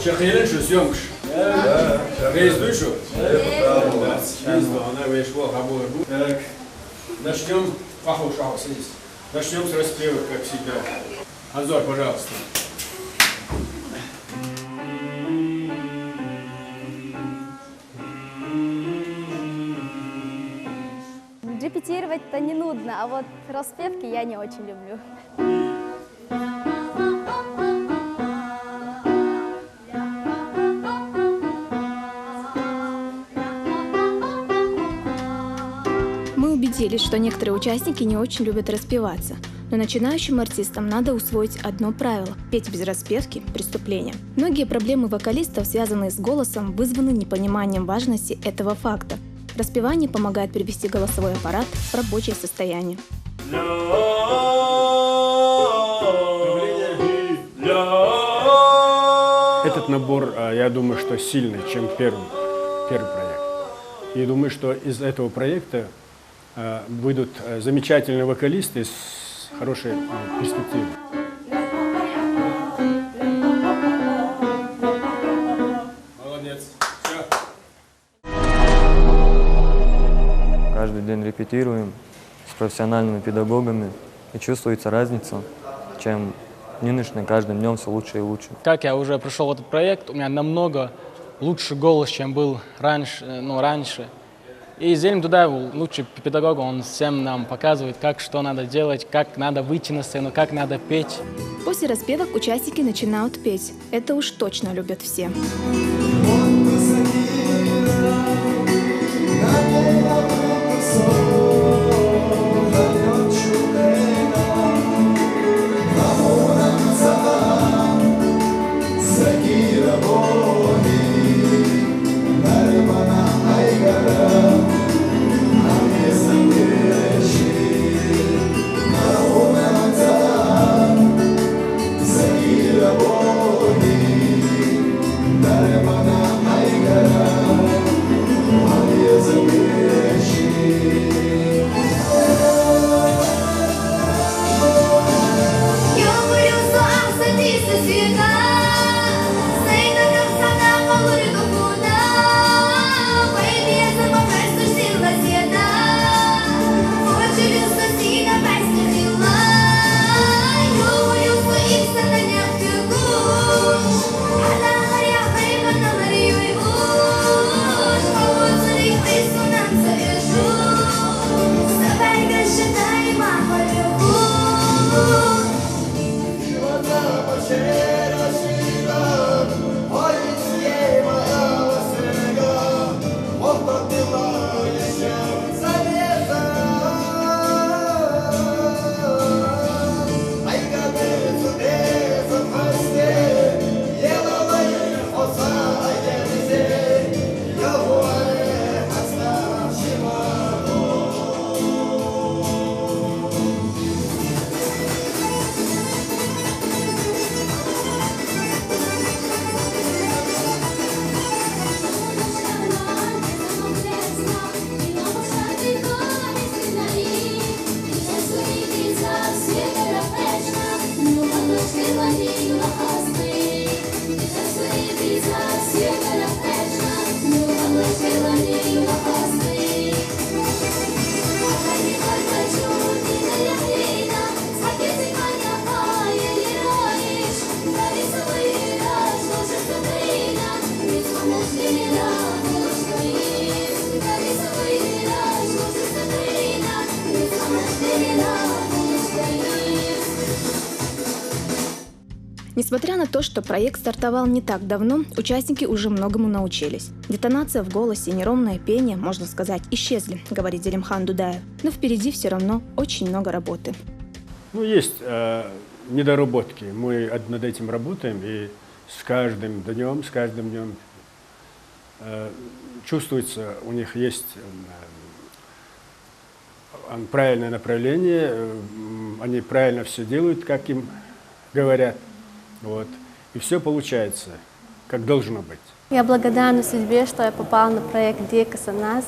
Şakir'in şu sömküş. Reis душу? Она вышла, Так, начнем, начнем с распевок, как всегда. Анзор, пожалуйста. Репетировать-то не нудно, а вот распевки я не очень люблю. Мы убедились, что некоторые участники не очень любят распеваться. Но начинающим артистам надо усвоить одно правило – петь без распевки – преступление. Многие проблемы вокалистов, связанные с голосом, вызваны непониманием важности этого факта. Распевание помогает привести голосовой аппарат в рабочее состояние. Этот набор, я думаю, что сильный, чем первый проект. И думаю, что из этого проекта выйдут замечательные вокалисты с хорошей перспективой. Молодец. Все. Каждый день репетируем с профессиональными педагогами, и чувствуется разница, чем нынешний каждым днем все лучше и лучше. Как я уже прошел этот проект, у меня намного лучше голос, чем был раньше. И Зелим Дудаев, лучший педагог, он всем нам показывает, как что надо делать, как надо выйти на сцену, как надо петь. После распевок участники начинают петь. Это уж точно любят все. Несмотря на то, что проект стартовал не так давно, участники уже многому научились. Детонация в голосе и неровное пение, можно сказать, исчезли, говорит Зелимхан Дудаев. Но впереди все равно очень много работы. Есть недоработки. Мы над этим работаем, и с каждым днем чувствуется, у них есть правильное направление, они правильно все делают, как им говорят. И все получается, как должно быть. Я благодарна судьбе, что я попала на проект «Дикоса нас»,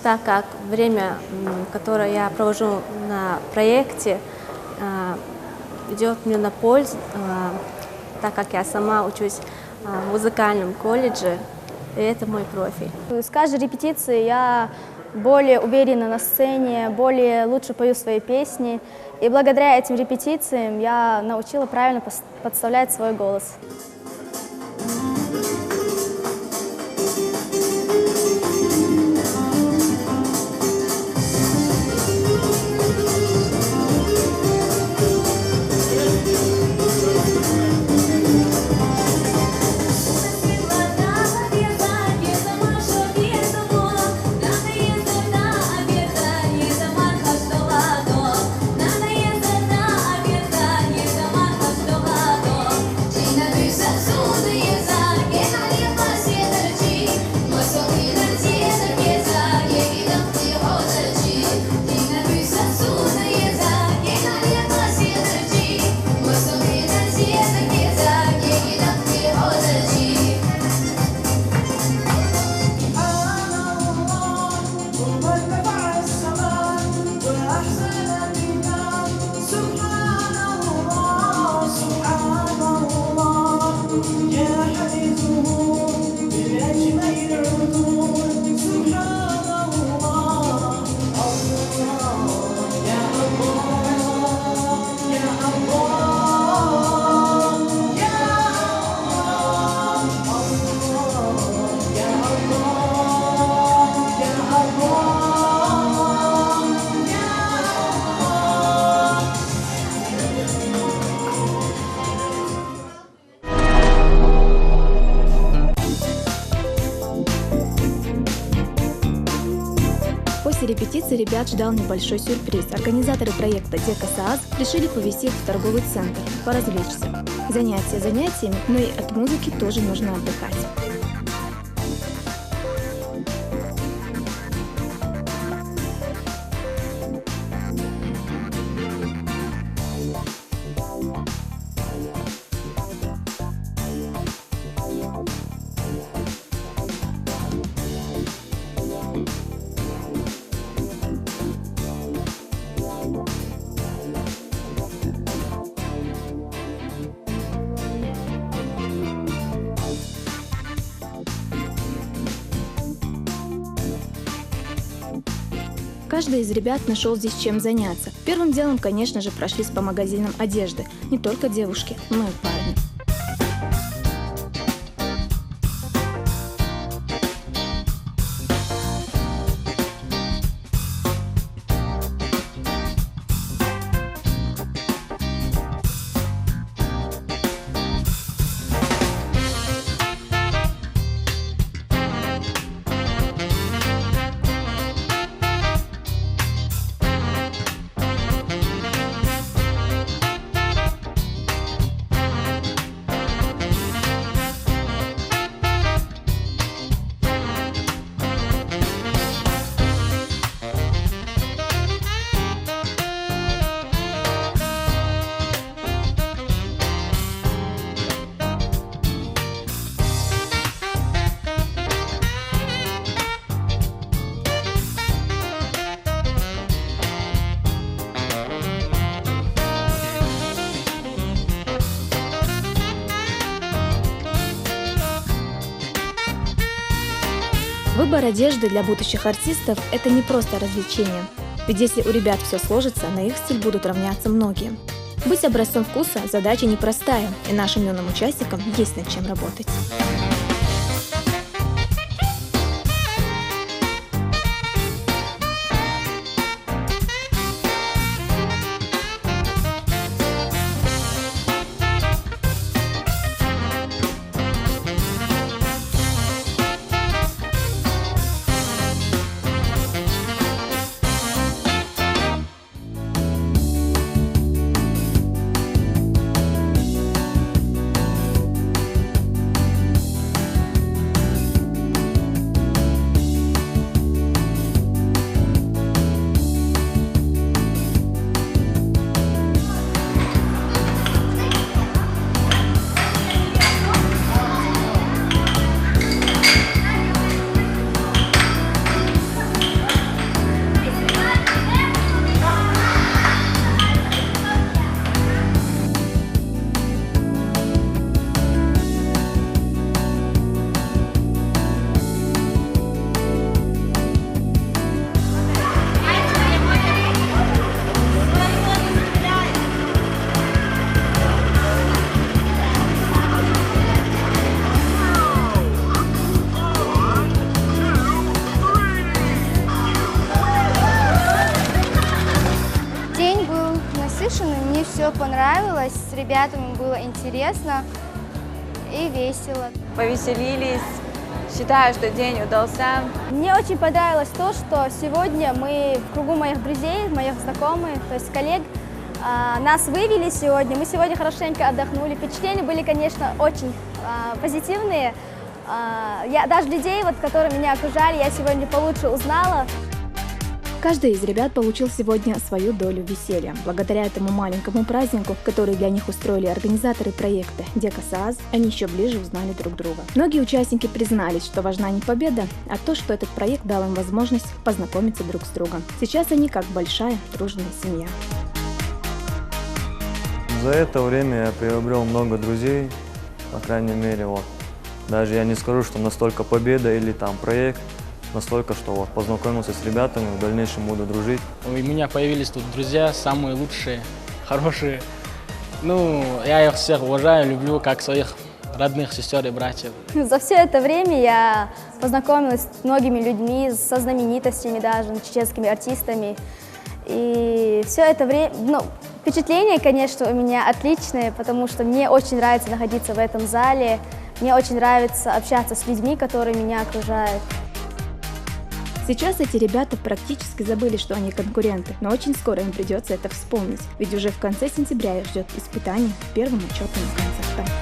так как время, которое я провожу на проекте, идет мне на пользу, так как я сама учусь в музыкальном колледже, и это мой профиль. С каждой репетиции я более уверена на сцене, более лучше пою свои песни. И благодаря этим репетициям я научила правильно подставлять свой голос. После репетиции ребят ждал небольшой сюрприз. Организаторы проекта «Дека СААЗ» решили повезти их в торговый центр, поразвлечься. Занятия занятиями, но и от музыки тоже нужно отдыхать. Каждый из ребят нашел здесь чем заняться. Первым делом, конечно же, прошлись по магазинам одежды. Не только девушки, но и парни. Выбор одежды для будущих артистов – это не просто развлечение. Ведь если у ребят все сложится, на их стиль будут равняться многие. Быть образцом вкуса – задача непростая, и нашим юным участникам есть над чем работать. Мне все понравилось, с ребятами было интересно и весело. Повеселились. Считаю, что день удался. Мне очень понравилось то, что сегодня мы в кругу моих друзей, моих знакомых, то есть коллег, нас вывели сегодня. Мы сегодня хорошенько отдохнули. Впечатления были, конечно, очень позитивные. Я даже людей, вот, которые меня окружали, я сегодня получше узнала. Каждый из ребят получил сегодня свою долю веселья. Благодаря этому маленькому празднику, который для них устроили организаторы проекта Дека СААЗ, они еще ближе узнали друг друга. Многие участники признались, что важна не победа, а то, что этот проект дал им возможность познакомиться друг с другом. Сейчас они как большая дружная семья. За это время я приобрел много друзей, по крайней мере, вот. Даже я не скажу, что настолько победа или там проект, настолько, что вот познакомился с ребятами, в дальнейшем буду дружить. У меня появились тут друзья, самые лучшие, хорошие. Ну, я их всех уважаю, люблю, как своих родных сестер и братьев. За все это время я познакомилась с многими людьми, со знаменитостями даже, чеченскими артистами. И все это время, впечатления, конечно, у меня отличные, потому что мне очень нравится находиться в этом зале, мне очень нравится общаться с людьми, которые меня окружают. Сейчас эти ребята практически забыли, что они конкуренты, но очень скоро им придется это вспомнить, ведь уже в конце сентября их ждет испытание первым отчетным концертом.